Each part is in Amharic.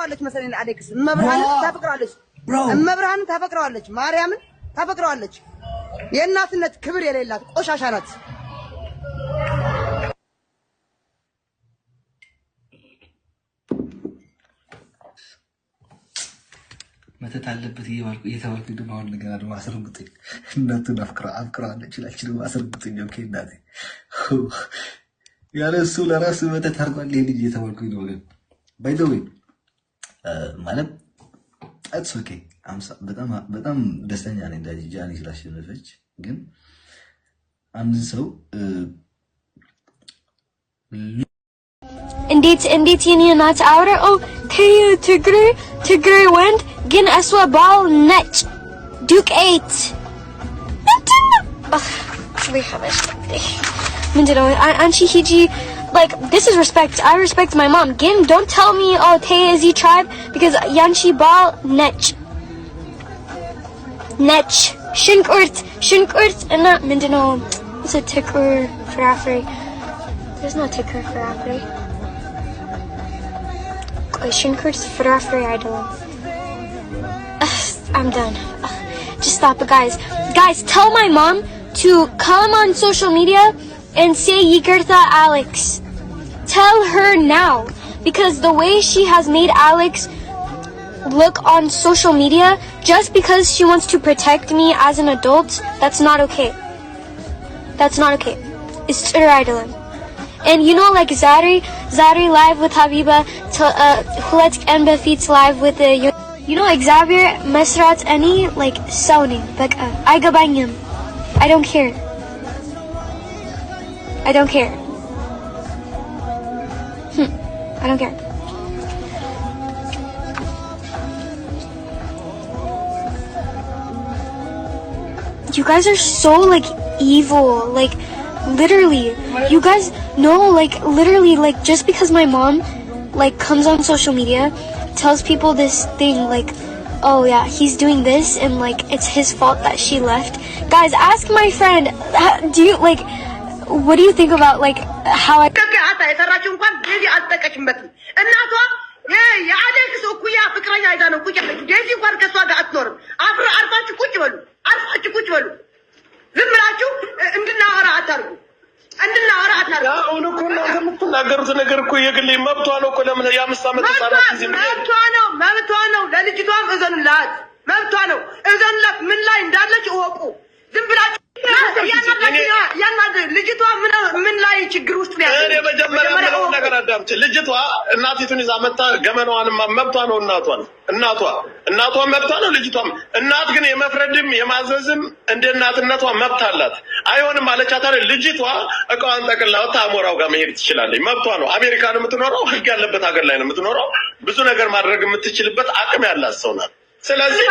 ታፈቅረዋለች መሰለኝ አሌክስ መብርሃንን ታፈቅረዋለች ማርያምን ታፈቅረዋለች የእናትነት ክብር የሌላት ቆሻሻ ናት መተት አለበት እየተባልኩ ደግሞ አሁን ነገር አድማ አስረግጡኝ እናቱን አፍቅረዋለች ይላችሁ ደግሞ አስረግጡኝ ኦኬ እናቴ ያለ እሱ ለራሱ መተት አድርጓል ይሄ ልጅ እየተባልኩ ነው ግን ባይ ዘ ዌይ ማለት አትስ ኦኬ በጣም ደስተኛ ነኝ እንዳጂ ጃኒ ስላሸነፈች ግን አንድ ሰው እንዴት የኔ ናት አውራ ኦ ትግሬ ወንድ ግን እሷ ባል ነጭ ዱቄት ምንድነው አንቺ ሂጂ like this is respect I respect my mom again don't tell me oh Tay is he tribe because yanchi bal nech shinkurt and not mindino it's a ticker for afri there's no ticker for afri shinkurt for afri I don't I'm done just stop it guys tell my mom to come on social media and say Yigertha Alex. Tell her now because the way she has made Alex look on social media just because she wants to protect me as an adult, that's not okay. It's idling. And you know like Zari live with Habiba Hulet and Befits live with the you know Xavier Mesrat any like Sony like I gabanyam. I don't care. I don't care. You guys are so like evil, like literally. You guys know like literally like just because my mom like comes on social media, tells people this thing like oh yeah, he's doing this and like it's his fault that she left. Guys, ask my friend, do you like what do you think about like how I የሰራችው እንኳን ዴዚ አልጠቀችበትም እናቷ የአሌክስ እኩያ ፍቅረኛ አይዳ ነው ቁጭ ያለች ዴዚ እንኳን ከሷ ጋር አትኖርም አርፋችሁ ቁጭ በሉ ዝም ብላችሁ እንድናወራ አታርጉ አሁን እኮ እናንተ የምትናገሩት ነገር እኮ የግሌ መብቷ ነው እኮ ለምን የአምስት ዓመት ህጻናት እዚህ መብቷ ነው ለልጅቷም እዘኑላት መብቷ ነው እዘኑላት ምን ላይ እንዳለች እወቁ ዝም ብላችሁ ልጅቷ ምን ላይ ችግር ውስጥ ነው ያለው? እኔ መጀመሪያ ነገር አዳምጪ። ልጅቷ እናቲቱን ይዛ መጣ ገመናዋን መብቷ ነው እናቷ መብቷ ነው ልጅቷም እናት ግን የመፍረድም የማዘዝም እንደ እናትነቷ መብት አላት። አይሆንም አለቻት አይደል? ልጅቷ እቃዋን ጠቅልላ አሞራው ጋር መሄድ ትችላለች። መብቷ ነው። አሜሪካ ነው የምትኖረው፣ ህግ ያለበት ሀገር ላይ ነው የምትኖረው። ብዙ ነገር ማድረግ የምትችልበት አቅም ያላት ሰው ናት። ስለዚህ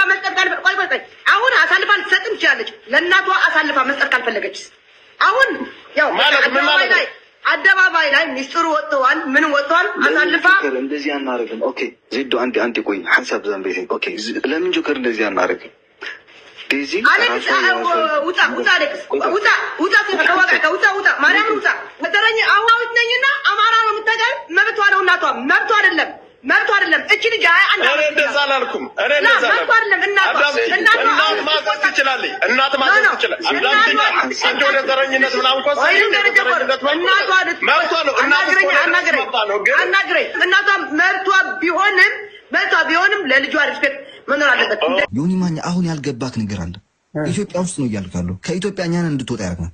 አሁን አሳልፋ ልትሰጥም ትችላለች። ለእናቷ አሳልፋ መስጠት ካልፈለገች አሁን ያው አደባባይ ላይ ሚስጥሩ ወጥቷል ምን ወጥቷል አሳልፋ እንደዚህ አናረግም ኦኬ ዜዶ አንዴ ቆይ ሐሳብ ዘንበይ ኦኬ ለምን ጆከር እንደዚህ አናረግም ዴዚ አሌክስ ውጣ ማርያም ውጣ ወደረኝ አዋውት ነኝና አማራ ነው የምታገል መብቷ ነው እናቷ መብቷ አይደለም እቺ ልጅ አንድ እኔ እንደዛ አላልኩም እናት ማዘዝ ትችላለች አንተ ወደ ተረኝነት ምናምን እኮ እናቷ መብቷ ቢሆንም ለልጇ ሪስፔክት መኖር አለበት። ዮኒ ማኛ አሁን ያልገባክ ነገር አለ። ኢትዮጵያ ውስጥ ነው እያልካለሁ ከኢትዮጵያ እኛን እንድትወጣ ያደርጋል።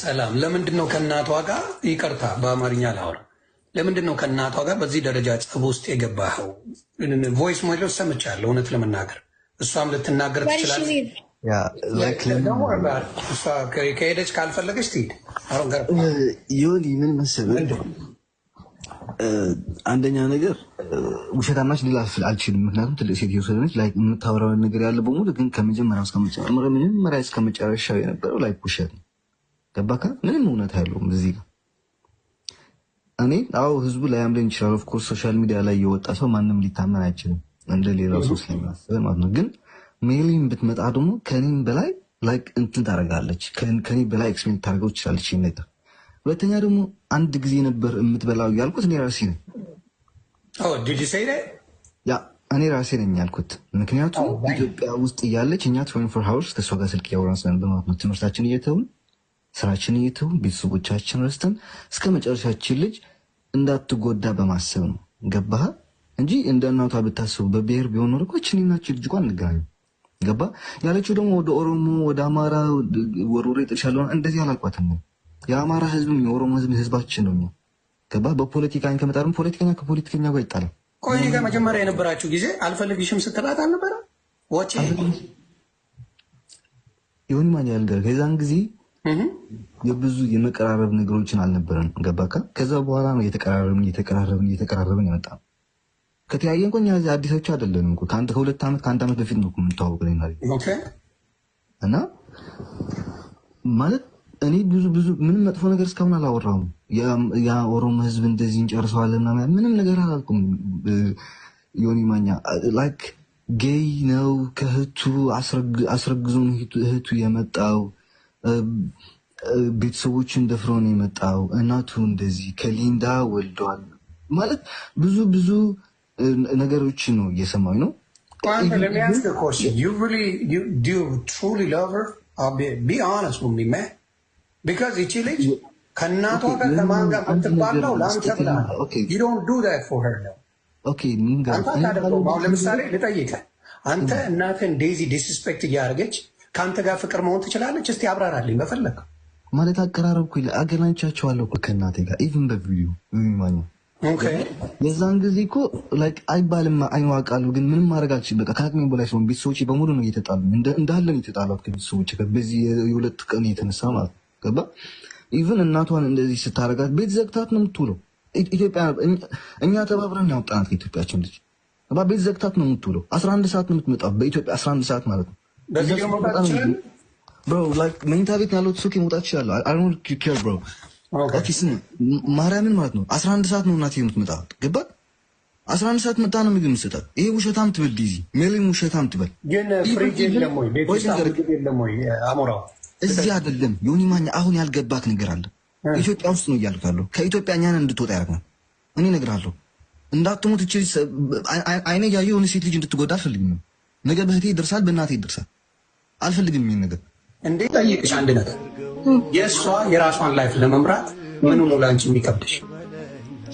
ሰላም ለምንድን ነው ከእናቷ ጋር ይቅርታ በአማርኛ ላውራ ለምንድን ነው ከእናቷ ጋር በዚህ ደረጃ ጸብ ውስጥ የገባኸው? ቮይስ ሞዴል ሰምቻለሁ። እውነት ለመናገር እሷም ልትናገር ትችላለች። ከሄደች ካልፈለገች ትሄድ። ዮኒ ምን መሰለህ አንደኛ ነገር ውሸታማች ልል አልችልም። ምክንያቱም ትልቅ ሴት ስለሆነች ላይ የምታወራው ነገር ያለ በሙሉ ግን ከመጀመሪያ እስከ መጨረሻው የነበረው ላይ ውሸት ነው። ገባካ? ምንም እውነት አይደለም እዚህ ጋር እኔ ህዝቡ ላይ አምረን ይችላል። ኦፍ ኮርስ ሶሻል ሚዲያ ላይ የወጣ ሰው ማንም ሊታመን አይችልም እንደሌላው ሰው ስለማስብ ማለት ነው። ግን ሜሊን ብትመጣ ደግሞ ከኔም በላይ ላይክ እንትን ታደርጋለች ከኔ በላይ ኤክስፔሪንስ ታደርገው ይችላልች ነገር። ሁለተኛ ደግሞ አንድ ጊዜ ነበር የምትበላው ያልኩት እኔ ራሴ ነኝ። ዲድ ዩ ሴይ ዳት ያ እኔ ራሴ ነኝ ያልኩት። ምክንያቱም ኢትዮጵያ ውስጥ እያለች እኛ 24 hours ከእሷ ጋር ስልክ እያወራን ስለነበር ማለት ነው። ትምህርታችን እየተውን ስራችን እየተውን ቤተሰቦቻችን ረስተን እስከ መጨረሻችን ልጅ እንዳትጎዳ በማሰብ ነው። ገባህ? እንጂ እንደ እናቷ ብታስቡ በብሔር ቢሆን ኖሮ እኮ እቺናችን ልጅ እንኳን እንገናኝ። ገባ? ያለችው ደግሞ ወደ ኦሮሞ ወደ አማራ ወሮሬ ጥሻለሁ እንደዚህ አላልኳትም። የአማራ ህዝብም የኦሮሞ ህዝብ ህዝባችን ነው። ገባ? በፖለቲካ ከመጣም ፖለቲከኛ ከፖለቲከኛ ጋር ይጣላል። ቆይ ጋር መጀመሪያ የነበራችሁ ጊዜ አልፈልግሽም ስትላት አልነበረ? ወጪ ይሁን ማን ያልገር ከዛን ጊዜ የብዙ የመቀራረብ ነገሮችን አልነበረን። ገባካ? ከዛ በኋላ ነው እየተቀራረብን የመጣ ነው። ከተያየን እንኳን ያዚ አዲሶች አይደለንም እኮ ከሁለት ዓመት ከአንድ ዓመት በፊት ነው የምንተዋወቀው ማለት ኦኬ። እና ማለት እኔ ብዙ ምንም መጥፎ ነገር እስካሁን አላወራሁም። ያ ኦሮሞ ህዝብ እንደዚህ እንጨርሰዋልና ምንም ነገር አላልኩም። ዮኒ ማኛ ላይክ ጌይ ነው ከህቱ አስረግዞ እህቱ የመጣው ቤተሰቦችን ደፍሮ ነው የመጣው። እናቱ እንደዚህ ከሊንዳ ወልዷል ማለት ብዙ ነገሮች ነው እየሰማኝ ነው። Let me ask you a question. Do you truly love her? Be honest with me, man. Because እቺ ልጅ ከእናቷ ጋር ከማን ጋር ብትባለው ለአንተ ብላ you don't do that for her ነው። ኦኬ ምን ጋር አሁን ለምሳሌ ልጠይቅህ፣ አንተ እናትህን ዴዚ ዲስስፔክት እያደረገች ከአንተ ጋር ፍቅር መሆን ትችላለች? እስቲ አብራራልኝ በፈለግ ማለት አቀራረብኩ አገናኝቻቸዋለሁ እኮ ከእናቴ ጋር ኢቭን በቪዲዮ ማኛ የዛን ጊዜ እኮ ላይክ አይባልም አይዋቃሉ፣ ግን ምንም ማድረግ አልችልም። በቃ ከአቅሜ በላይ ሲሆን ቤተሰቦቼ በሙሉ ነው እየተጣሉ እንዳለን የተጣሏት ከቤተሰቦቼ በዚህ የሁለት ቀን የተነሳ ማለት ገባ። ኢቭን እናቷን እንደዚህ ስታረጋት ቤት ዘግታት ነው የምትውለው። ኢትዮጵያ እኛ ተባብረን ያወጣናት ከኢትዮጵያችን ልጅ ቤት ዘግታት ነው የምትውለው። 11 ሰዓት ነው የምትመጣው በኢትዮጵያ 11 ሰዓት ማለት ነው። ብሮ ላይክ መኝታ ቤት ያለው ሱቅ መውጣት ይችላል። አይ ዶንት ኬር ብሮ ኦፊስን ማርያምን ማለት ነው 11 ሰዓት ነው እናቴ የምትመጣ ገባ። 11 ሰዓት መጣ ነው ምግብ የምትሰጣት። ይሄ ውሸታም ትበል ዲዚ ሜሊም ውሸታም ትበል። ግን ፍሪጅ የለም ወይ ቤት ውስጥ ምግብ የለም ወይ? አሞራው እዚህ አይደለም ዮኒ ማኛ አሁን ያልገባክ ነገር አለ። ኢትዮጵያ ውስጥ ነው እያልኩ ያለው። ከኢትዮጵያ እኛን እንድትወጣ ያደርጋል። እኔ እነግርሃለሁ እንዳትሞት እቺ አይኔ ያየው የሆነ ሴት ልጅ እንድትጎዳ አልፈልግም። ነገር በህቴ ይደርሳል በእናቴ ይደርሳል። አልፈልግም ይሄን ነገር። እንዴ ጠይቅሽ አንድ ነገር የእሷ የራሷን ላይፍ ለመምራት ምኑ ነው ላንቺ የሚከብድሽ?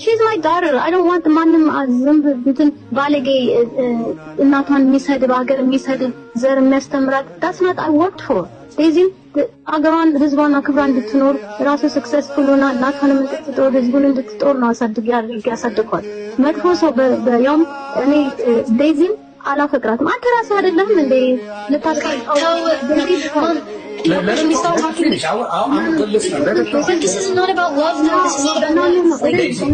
She's my daughter. I don't want ማንም አዝም እንትን ባለጌ እናቷን የሚሰድብ ሀገር የሚሰድብ ዘር የሚያስተምራት that's not I worked for. ዴዚን አገሯን ህዝቧን አክብራ እንድትኖር ራሱ ሰክሰስፉል ሆና እናቷንም እንድትጦር ህዝቡን እንድትጦር ነው ያሳድጓት። መጥፎ ሰው በያውም እኔ ዴዚን አላፈቅራትም። አንተ ራስህ አይደለም እንዴ ልታስቀጣው? Let me start talking. This is not about love. No, this is not about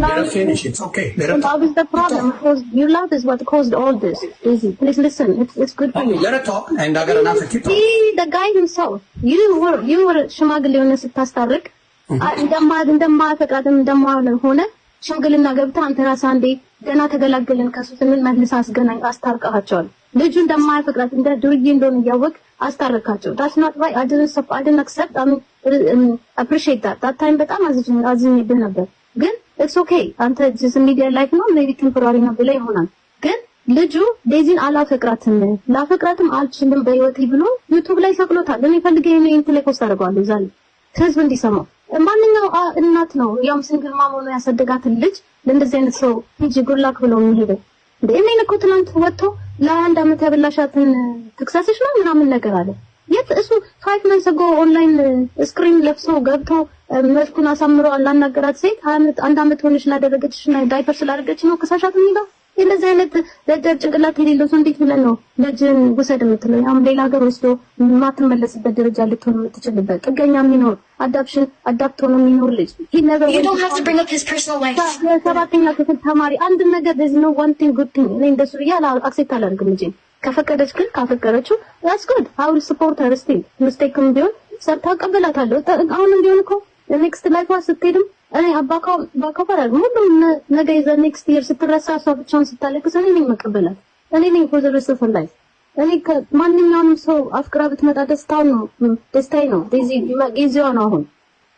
Let her finish. It's okay. That was the problem. Your love is what caused all this. Daisy, please listen. It's good for you. Let her talk. And I got an answer. Keep talking. See, the guy himself. You were ሽማግሌ ሆነ ስታስታርቅ እንደማፈቅራትም እንደማሆነ ሽምግልና ገብታ አንተ ራስህ አንዴ ገና ተገላገልን ከሱ ስንል መልስ አስገናኝ አስታርቀሃቸዋል። ልጁ እንደማያፈቅራት እንደ ዱርዬ እንደሆነ እያወቅ አስታረካቸው። that's not right. I didn't accept. I mean, appreciate that time በጣም አዝኜብህ ነበር። ግን it's okay. አንተ just media life ነው maybe temporary ነው ብለህ ይሆናል። ግን ልጁ ዴዚን አላፈቅራትም ላፈቅራትም አልችልም በህይወቴ ብሎ ዩቲዩብ ላይ ሰቅሎታል። እኔ ፈልገኝ ነው ኢንተሌክት ፖስት አደርገዋለሁ ዛሬ ህዝብ እንዲሰማው። ማንኛው እናት ነው ያም ሲንግል ማም ሆኖ ያሳደጋትን ልጅ ለእንደዚህ አይነት ሰው ሂጂ ጉላክ ብሎ የሚሄደው? እኔ እኮ ትናንት ወጥቶ ለአንድ ዓመት ያበላሻትን ትክሰስሽ ነው ምናምን ነገር አለ። የት እሱ 5 months ago ኦንላይን ስክሪን ለብሶ ገብቶ መልኩን አሳምሮ አላናገራት ሴት አንድ ዓመት ሆነሽ ላደረገችሽና ዳይፐር ስላደረገች ነው ከሳሻት የሚለው? እንደዚህ አይነት ደደብ ጭንቅላት የሌለው ሰው እንዴት ብለን ነው ልጅን ውሰድ የምትለው? ያም ሌላ ሀገር ወስዶ ማትመለስበት ደረጃ ልትሆን የምትችልበት ጥገኛ የሚኖር አዳፕት ሆኖ የሚኖር ልጅ You don't have to bring up his personal life. ሰባተኛ ክፍል ተማሪ አንድ ነገር there's no one thing good thing እኔ እንደሱ ያላ አክሴፕት አላደርግም እንጂ ከፈቀደች ግን ካፈቀረችው that's good. I will support her still. ሚስቴክም ቢሆን ሰርታ ቀበላታለሁ። አሁንም ቢሆን እኮ ኔክስት ላይፏ ስትሄድም እኔ ባካው ሁሉም ነገ ይዘ ኔክስት ይር ስትረሳ እሷ ብቻውን ስታለቅስ እኔ ነኝ መቀበላት። እኔ ነኝ for the rest of her life. እኔ ማንኛውንም ሰው አፍቅራ ብትመጣ ደስታዬ ነው። ጊዜዋ ነው። አሁን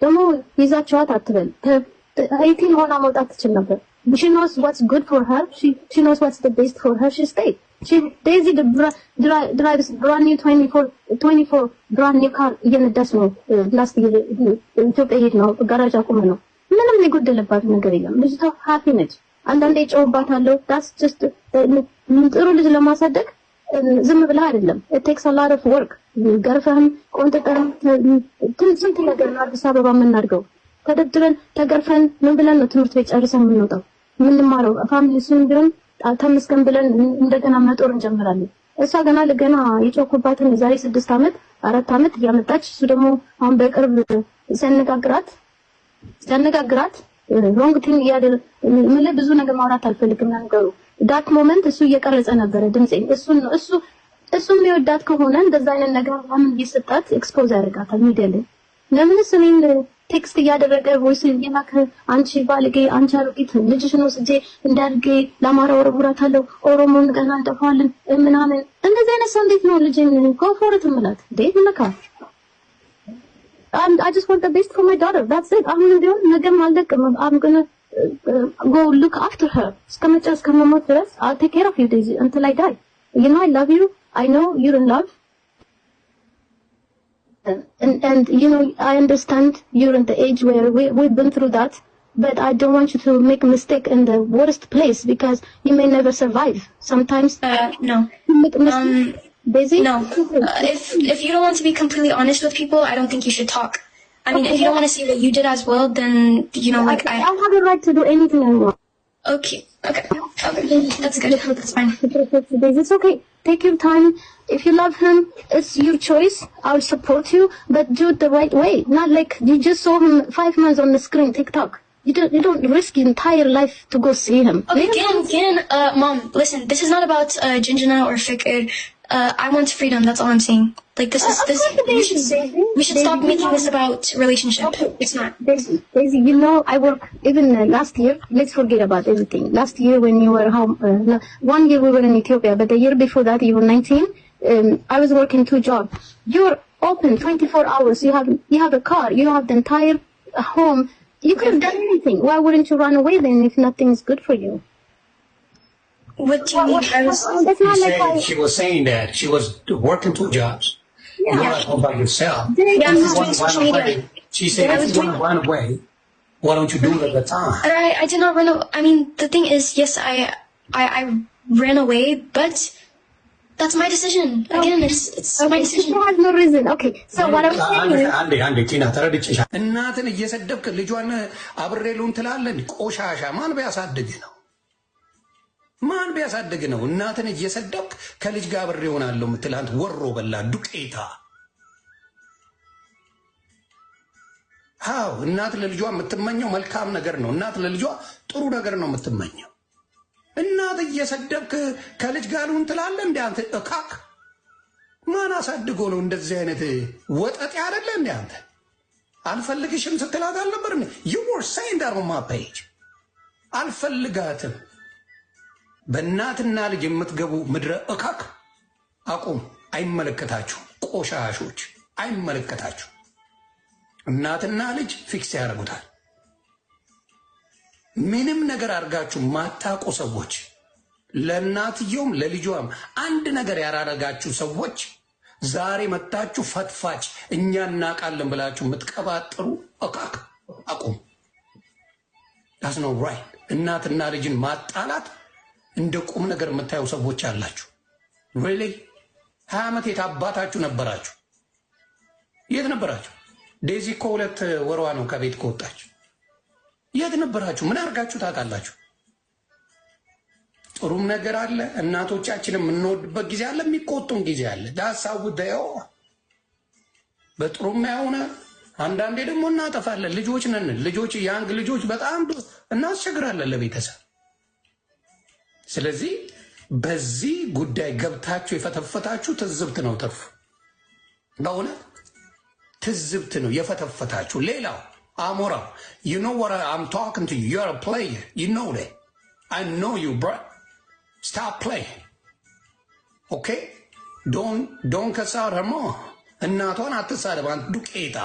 ደግሞ ይዛቸዋት አትበል። 18 ሆና መውጣት ትችል ነበር። She knows what's good for her. She knows what's the best for her. She stayed. Daisy drives brand new 24 brand new car እየነዳች ነው። ላስት ኢትዮጵያ ሄድ ነው ጋራጅ አቁመ ነው። ምንም የጎደለባት ነገር የለም። ልጅቷ ሃፒ ነች። አንዳንዴ ጨውባታለሁ። ዳስ ጀስት ጥሩ ልጅ ለማሳደግ ዝም ብላ አይደለም። it takes a lot of work ገርፈህም ቆንጥጠህም ስንት ነገር ነው አዲስ አበባ የምናድገው። ተደድረን ተገርፈን ምን ብለን ነው ትምህርት ቤት ጨርሰን የምንወጣው? ምንማረው ፋሚሊ እሱን ቢሆን ተመስገን ብለን እንደገና መጦር እንጀምራለን። እሷ ገና የጮኩባትን ዛሬ 6 ዓመት 4 ዓመት እያመጣች እሱ ደግሞ አሁን በቅርብ ሲያነጋግራት ሮንግ ቲንግ ያደረ ምን ብዙ ነገር ማውራት አልፈልግም ነገሩ ዳት ሞመንት እሱ እየቀረጸ ነበር ድምጼን እሱ የሚወዳት ከሆነ እንደዛ አይነት ነገር ማን ይሰጣት ኤክስፖዝ ያደርጋታል ሚዲያ ላይ ለምን ስሜን ቴክስት እያደረገ ቮይስ እየላከ አንቺ ባልጌ አንቺ አሮጊት ልጅሽ ነው ስጄ እንዳርጌ ለማራ ወረቡራታለሁ ኦሮሞን ገና እንጠፋለን ምናምን እንደዚህ አይነት ሰው እንዴት ነው ልጅን ኮንፎርት ምላት እንዴት ነካ I just want the best for my daughter that's it I'm gonna go look after her እስከመሞት ድረስ I'll take care of you Daisy until I die you know I love you I know you're in love and you know I understand you're in the age where we've been through that but I don't want you to make a mistake in the worst place because you may never survive sometimes no Daisy no if you don't want to be completely honest with people I don't think you should talk I mean if you don't want to see what you did as well then you know like I have the right to do anything I want okay that's good that's fine Daisy it's okay take your time if you love him it's your choice I'll support you but do it the right way not like you just saw him 5 months on the screen TikTok you don't risk your entire life to go see him okay again mom listen this is not about Jinjana or Fikr I want freedom that's all I'm saying like this we should stop making this about relationship it's not Daisy you know I work even last year let's forget about everything last year when you were home 1 year we were in Ethiopia but the year before that you were 19 I was working 2 jobs you're open 24 hours you have a car you have the entire home you could have done anything why wouldn't you run away then if nothing is good for you what do you mean? She was saying that she was working 2 jobs. Yeah. You were home by yourself. Yeah, I was doing social media. She said, if you want to run away, why don't you do it at the time? I did not run away. I mean, the thing is, yes, I ran away, but that's my decision. Again, it's my decision. She has no reason. Okay, so what I'm saying is... አንዴ ቲና ተረድቼሻ እናትን እየሰደብክ ልጇን አብሬሉን ትላለህ ቆሻሻ ማን ቢያሳድግህ ነው ማን ቢያሳድግ ነው እናትን እየሰደብክ ከልጅ ጋር አብሬ ሆናለሁ ምትላንት ወሮ በላ ዱቄታ ሃው እናት ለልጇ የምትመኘው መልካም ነገር ነው እናት ለልጇ ጥሩ ነገር ነው የምትመኘው እናት እየሰደብክ ከልጅ ጋር ሁን ትላለህ እንዴ አንተ እካክ ማን አሳድጎ ነው እንደዚህ አይነት ወጠጤ አይደለ እንዴ አንተ አልፈልግሽም ስትላት አልነበር you were saying that on my page አልፈልጋትም በእናትና ልጅ የምትገቡ ምድረ እካክ አቁም አይመለከታችሁ ቆሻሾች አይመለከታችሁ እናትና ልጅ ፊክስ ያደርጉታል ምንም ነገር አድርጋችሁ ማታቆ ሰዎች ለእናትየውም ለልጇም አንድ ነገር ያራረጋችሁ ሰዎች ዛሬ መጣችሁ ፈትፋጭ እኛ እናቃለን ብላችሁ የምትቀባጥሩ እካክ አቁም that's no right እናትና ልጅን ማጣላት እንደ ቁም ነገር የምታዩ ሰዎች አላችሁ really 20 ዓመት የታባታችሁ ነበራችሁ የት ነበራችሁ ዴዚ እኮ 2 ወሯ ነው ከቤት ከወጣች የት ነበራችሁ ምን አርጋችሁ ታውቃላችሁ ጥሩም ነገር አለ እናቶቻችንን የምንወድበት ጊዜ አለ የሚቆጡን ጊዜ አለ ዳሳው ደዮ በጥሩም ያውና አንዳንዴ ደግሞ እናጠፋለን ልጆች ነን ልጆች ያንግ ልጆች በጣም እናስቸግራለን ለቤተሰብ ስለዚህ በዚህ ጉዳይ ገብታችሁ የፈተፈታችሁ ትዝብት ነው ተርፉ በእውነት ትዝብት ነው የፈተፈታችሁ ሌላው አሞራ you know what I'm talking to you you're a player you know that I know you bro stop playing okay don't cuss out her mom እናቷን አትሳደብ አንተ ዱቄታ